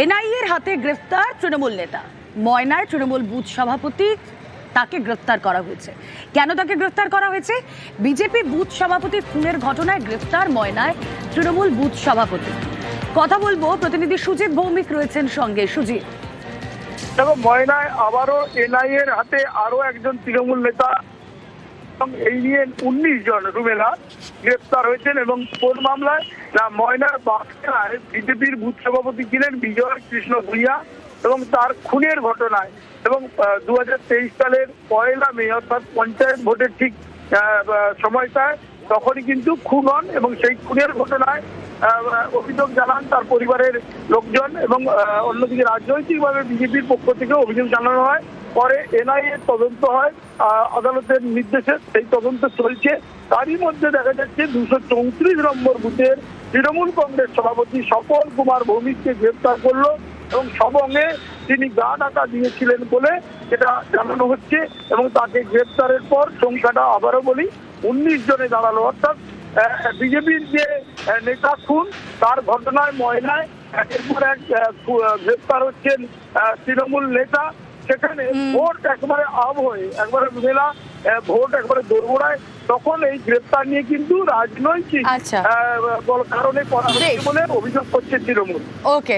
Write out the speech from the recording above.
এনআইএর হাতে গ্রেফতার তৃণমূল নেতা ময়নার তৃণমূল বুথ সভাপতি, তাকে গ্রেফতার করা হয়েছে। কেন তাকে গ্রেফতার করা হয়েছে? বিজেপি বুথ সভাপতি খুনের ঘটনায় গ্রেফতার ময়নায় তৃণমূল বুথ সভাপতি। কথা বলবো, প্রতিনিধি সুজিত ভৌমিক রয়েছেন সঙ্গে। সুজিত, দেখো, ময়নায় আবারও এনআইএর হাতে আরো একজন তৃণমূল নেতা, এই নিয়ে 19 জন রুমেলা গ্রেফতার হয়েছেন। এবং কোন মামলায়? না, ময়নার বাঁশখায় বিজেপির বুথ সভাপতি ছিলেন বিজয় কৃষ্ণ ভূঁইয়া এবং তার খুনের ঘটনায়। এবং 2023 সালের 1 মে অর্থাৎ পঞ্চায়েত ভোটের ঠিক সময়টায় তখনই কিন্তু খুন হন এবং সেই খুনের ঘটনায় অভিযোগ জানান তার পরিবারের লোকজন। এবং অন্যদিকে রাজনৈতিকভাবে বিজেপির পক্ষ থেকে অভিযোগ জানানো হয়। পরে এনআইএ তদন্ত হয় আদালতের নির্দেশে, সেই তদন্ত চলছে। তারই মধ্যে দেখা যাচ্ছে 234 নম্বর বুথের তৃণমূল কংগ্রেস সভাপতি স্বপন কুমার ভৌমিককে গ্রেফতার করলো এবং সবঙ্গে তিনি গা ঢাকা দিয়েছিলেন বলে এটা জানানো হচ্ছে। এবং তাকে গ্রেফতারের পর সংখ্যাটা আবারও বলি 19 জনে দাঁড়ালো। অর্থাৎ বিজেপির যে নেতা খুন তার ঘটনায় ময়নায় একের পর এক গ্রেফতার হচ্ছেন তৃণমূল নেতা। সেখানে ভোট একবারে আব হয়ে একবারে মেলা ভোট একবারে দোরগোড়ায়, তখন এই গ্রেফতার নিয়ে কিন্তু রাজনৈতিক কারণে করা হচ্ছে বলে অভিযোগ করছে তৃণমূল। ওকে।